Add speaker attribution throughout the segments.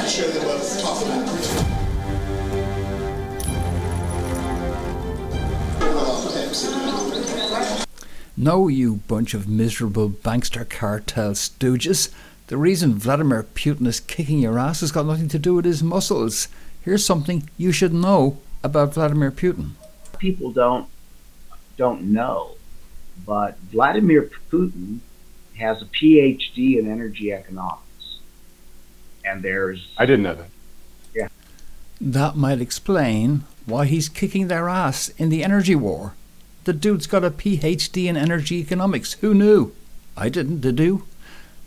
Speaker 1: share them talk about Putin.
Speaker 2: No, you bunch of miserable bankster cartel stooges. The reason Vladimir Putin is kicking your ass has got nothing to do with his muscles. Here's something you should know about Vladimir Putin.
Speaker 3: People don't know, but Vladimir Putin has a PhD in energy economics. And
Speaker 4: I didn't know that.
Speaker 3: Yeah.
Speaker 2: That might explain why he's kicking their ass in the energy war. The dude's got a PhD in energy economics. Who knew? I didn't. Did you?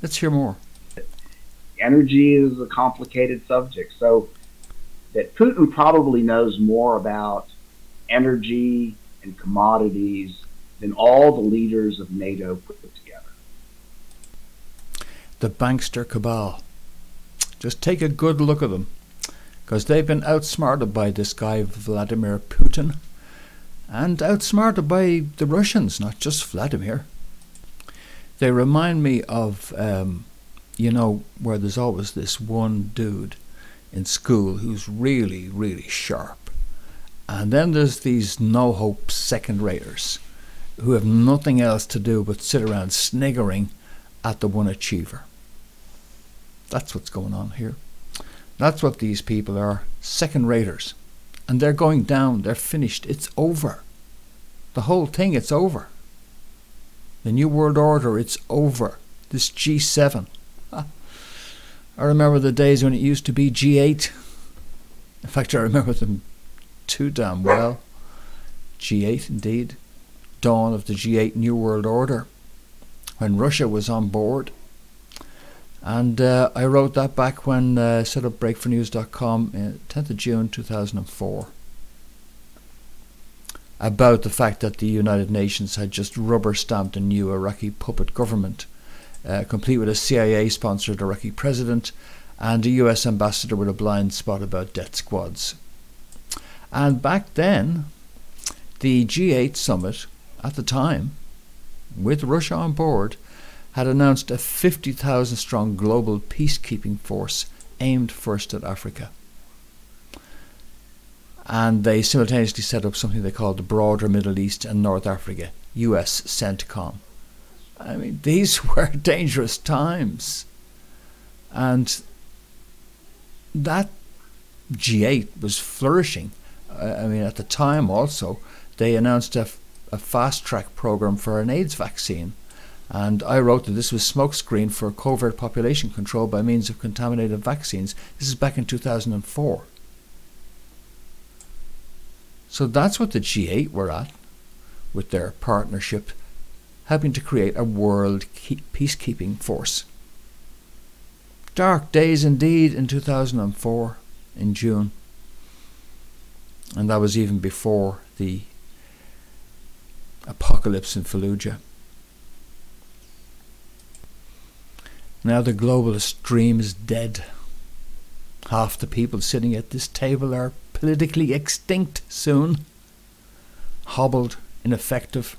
Speaker 2: Let's hear more.
Speaker 3: Energy is a complicated subject, so that Putin probably knows more about energy and commodities than all the leaders of NATO put together.
Speaker 2: The bankster cabal. Just take a good look at them, because they've been outsmarted by this guy Vladimir Putin, and outsmarted by the Russians, not just Vladimir. They remind me of, you know, where there's always this one dude in school who's really, really sharp. And then there's these no-hope second-raters who have nothing else to do but sit around sniggering at the one achiever. That's what's going on here. That's what these people are, second-raters. And they're going down, they're finished, it's over. The whole thing, it's over. The New World Order, it's over. This G7. I remember the days when it used to be G8. In fact, I remember them too damn well. G8 indeed. Dawn of the G8 New World Order. When Russia was on board. And I wrote that back when I set up breakfornews.com 10th of June 2004. About the fact that the United Nations had just rubber-stamped a new Iraqi puppet government, complete with a CIA-sponsored Iraqi president and a US ambassador with a blind spot about death squads. And back then, the G8 summit, at the time, with Russia on board, had announced a 50,000 strong global peacekeeping force aimed first at Africa. And they simultaneously set up something they called the Broader Middle East and North Africa, US CENTCOM. I mean, these were dangerous times. And that G8 was flourishing. I mean, at the time also, they announced a fast-track program for an AIDS vaccine. And I wrote that this was smokescreen for covert population control by means of contaminated vaccines. This is back in 2004. So that's what the G8 were at, with their partnership, helping to create a world peacekeeping force. Dark days indeed in 2004, in June. And that was even before the apocalypse in Fallujah. Now the globalist dream is dead. Half the people sitting at this table are politically extinct soon, hobbled, ineffective,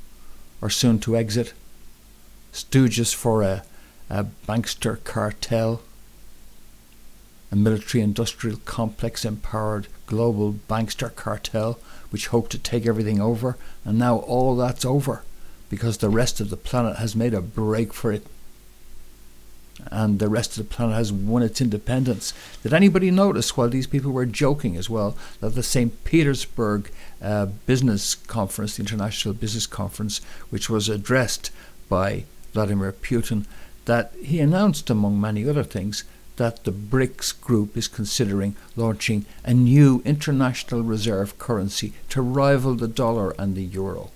Speaker 2: or soon to exit, stooges for a bankster cartel, a military-industrial complex empowered global bankster cartel which hoped to take everything over, and now all that's over because the rest of the planet has made a break for it. And the rest of the planet has won its independence. Did anybody notice, while these people were joking as well, that the St. Petersburg Business Conference, the International Business Conference, which was addressed by Vladimir Putin, that he announced, among many other things, that the BRICS group is considering launching a new international reserve currency to rival the dollar and the euro.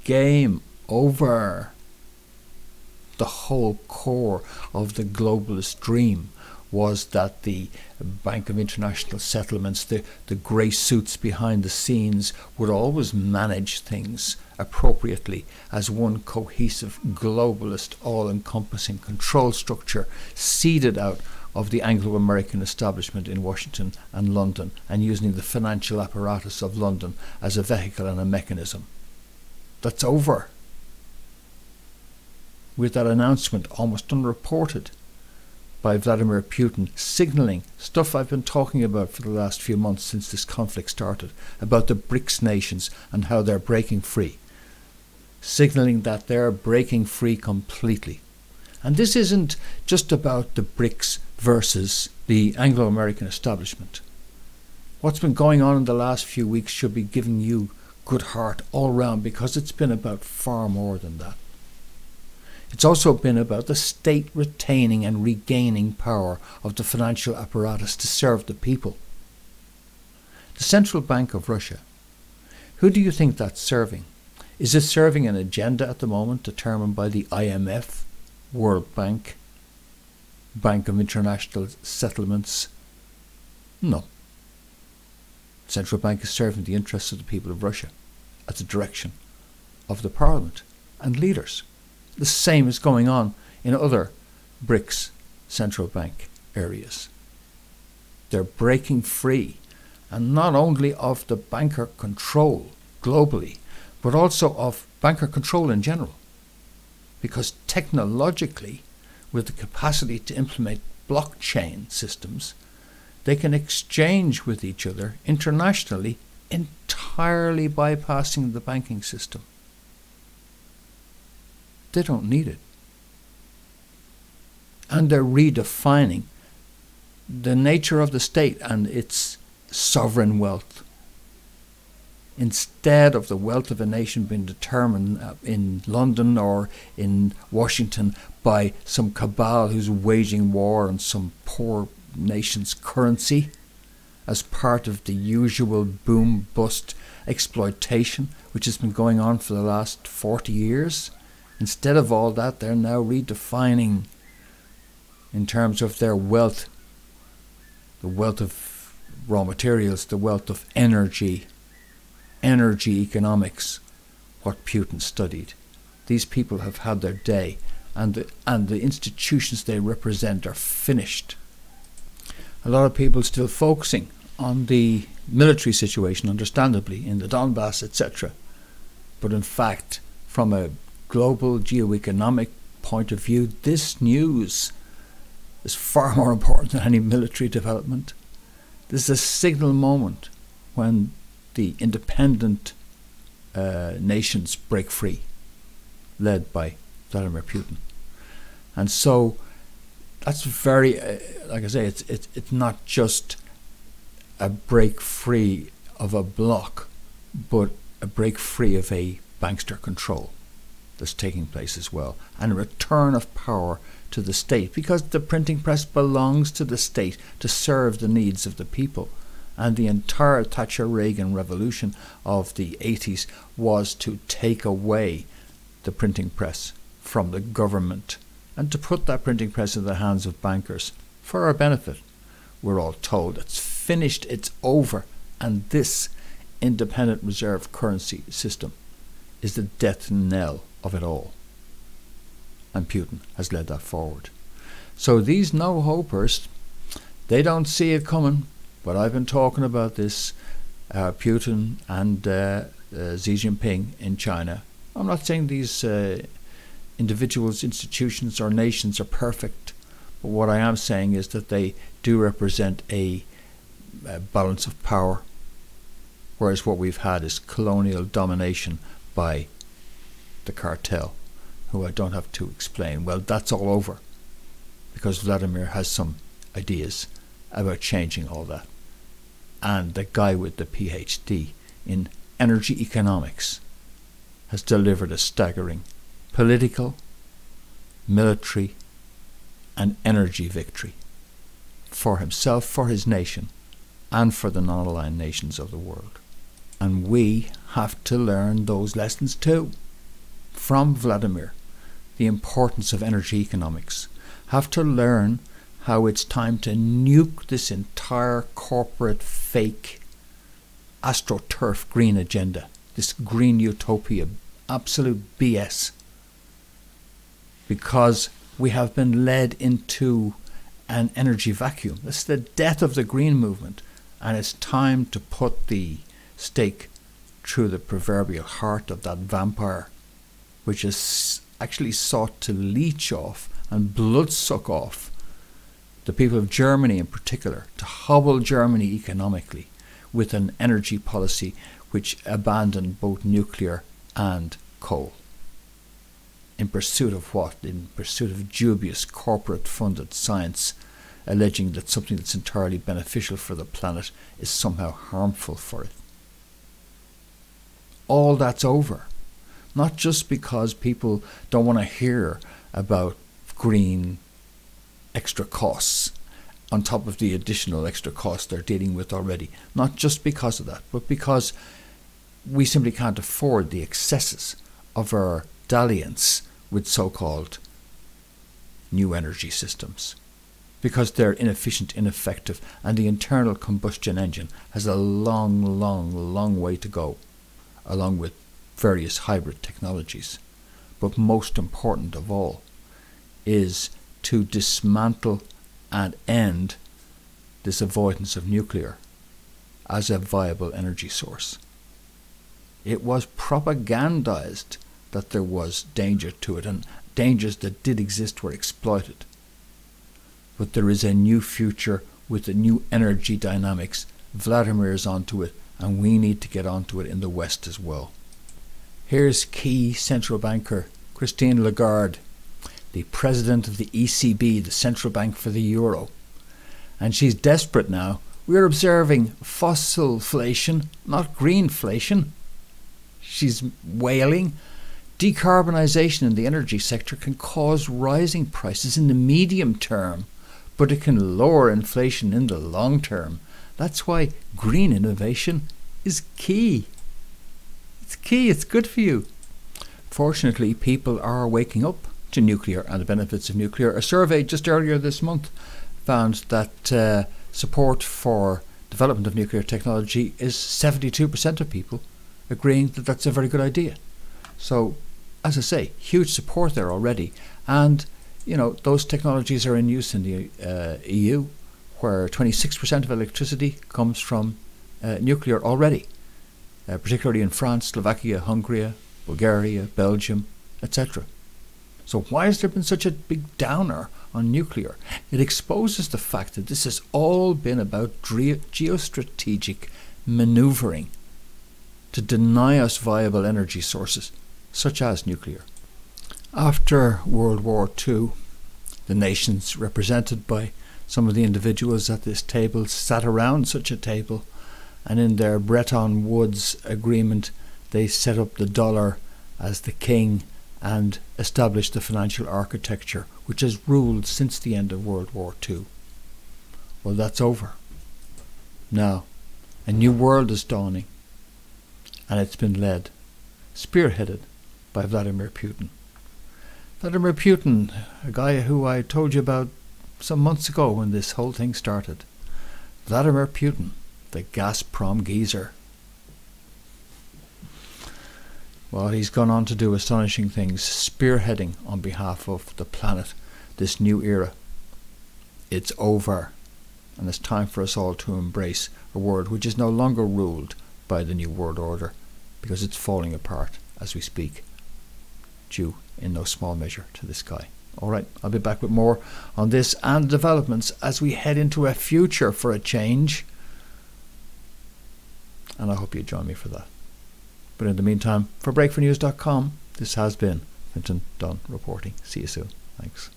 Speaker 2: Game over. The whole core of the globalist dream was that the Bank of International Settlements, the grey suits behind the scenes, would always manage things appropriately as one cohesive, globalist, all-encompassing control structure seeded out of the Anglo-American establishment in Washington and London, and using the financial apparatus of London as a vehicle and a mechanism. That's over. With that announcement almost unreported by Vladimir Putin, signaling stuff I've been talking about for the last few months since this conflict started, about the BRICS nations and how they're breaking free. Signaling that they're breaking free completely. And this isn't just about the BRICS versus the Anglo-American establishment. What's been going on in the last few weeks should be giving you good heart all round, because it's been about far more than that. It's also been about the state retaining and regaining power of the financial apparatus to serve the people. The Central Bank of Russia, who do you think that's serving? Is it serving an agenda at the moment determined by the IMF, World Bank, Bank of International Settlements? No. The Central Bank is serving the interests of the people of Russia at the direction of the Parliament and leaders. The same is going on in other BRICS central bank areas. They're breaking free, and not only of the banker control globally, but also of banker control in general. Because technologically, with the capacity to implement blockchain systems, they can exchange with each other internationally, entirely bypassing the banking system. They don't need it. And they're redefining the nature of the state and its sovereign wealth. Instead of the wealth of a nation being determined in London or in Washington by some cabal who's waging war on some poor nation's currency as part of the usual boom-bust exploitation which has been going on for the last 40 years, instead of all that, they're now redefining in terms of their wealth, the wealth of raw materials, the wealth of energy economics, what Putin studied. These people have had their day, and the institutions they represent are finished. A lot of people still focusing on the military situation, understandably, in the Donbass, etc. But in fact, from a global geoeconomic point of view, this news is far more important than any military development. This is a signal moment when the independent nations break free, led by Vladimir Putin. And so that's very, like I say, it's not just a break free of a bloc, but a break free of a bankster control that's taking place as well, and a return of power to the state, because the printing press belongs to the state to serve the needs of the people. And the entire Thatcher-Reagan revolution of the 80s was to take away the printing press from the government and to put that printing press in the hands of bankers for our benefit. We're all told it's finished, it's over, and this independent reserve currency system is the death knell of it all. And Putin has led that forward. So these no-hopers, they don't see it coming. But I've been talking about this, Putin and Xi Jinping in China. I'm not saying these individuals, institutions or nations are perfect. But what I am saying is that they do represent a balance of power. Whereas what we've had is colonial domination by the cartel, who I don't have to explain. Well, that's all over, because Vladimir has some ideas about changing all that. And the guy with the PhD in energy economics has delivered a staggering political, military and energy victory for himself, for his nation, and for the non-aligned nations of the world. And we have to learn those lessons too from Vladimir. The importance of energy economics. Have to learn how it's time to nuke this entire corporate fake astroturf green agenda, this green utopia, absolute BS. Because we have been led into an energy vacuum. This is the death of the green movement, and it's time to put the stake through the proverbial heart of that vampire, which is actually sought to leech off and bloodsuck off the people of Germany in particular, to hobble Germany economically with an energy policy which abandoned both nuclear and coal. In pursuit of what? In pursuit of dubious corporate-funded science, alleging that something that's entirely beneficial for the planet is somehow harmful for it. All that's over. Not just because people don't want to hear about green extra costs on top of the additional extra costs they're dealing with already. Not just because of that, but because we simply can't afford the excesses of our dalliance with so-called new energy systems, because they're inefficient, ineffective, and the internal combustion engine has a long way to go, along with various hybrid technologies. But most important of all is to dismantle and end this avoidance of nuclear as a viable energy source. It was propagandized that there was danger to it, and dangers that did exist were exploited. But there is a new future with the new energy dynamics. Vladimir is onto it, and we need to get onto it in the West as well. Here's key central banker Christine Lagarde, the president of the ECB, the central bank for the euro. And she's desperate now. We're observing fossilflation, not greenflation. She's wailing. Decarbonisation in the energy sector can cause rising prices in the medium term, but it can lower inflation in the long term. That's why green innovation is key. It's key, it's good for you. Fortunately, people are waking up to nuclear and the benefits of nuclear. A survey just earlier this month found that support for development of nuclear technology is 72% of people agreeing that that's a very good idea. So, as I say, huge support there already. And, you know, those technologies are in use in the EU, where 26% of electricity comes from nuclear already, particularly in France, Slovakia, Hungary, Bulgaria, Belgium, etc. So why has there been such a big downer on nuclear? It exposes the fact that this has all been about geostrategic manoeuvring to deny us viable energy sources, such as nuclear. After World War II, the nations represented by some of the individuals at this table sat around such a table, and in their Bretton Woods agreement they set up the dollar as the king and established the financial architecture which has ruled since the end of World War II. Well, that's over. Now, a new world is dawning, and it's been led, spearheaded by Vladimir Putin. Vladimir Putin, a guy who I told you about some months ago when this whole thing started. Vladimir Putin, the Gazprom geezer. Well, he's gone on to do astonishing things, spearheading on behalf of the planet this new era. It's over, and it's time for us all to embrace a world which is no longer ruled by the New World Order, because it's falling apart as we speak, due in no small measure to this guy. Alright, I'll be back with more on this and developments as we head into a future for a change, and I hope you join me for that. But in the meantime, for breakfornews.com, this has been Fintan Dunn reporting. See you soon. Thanks.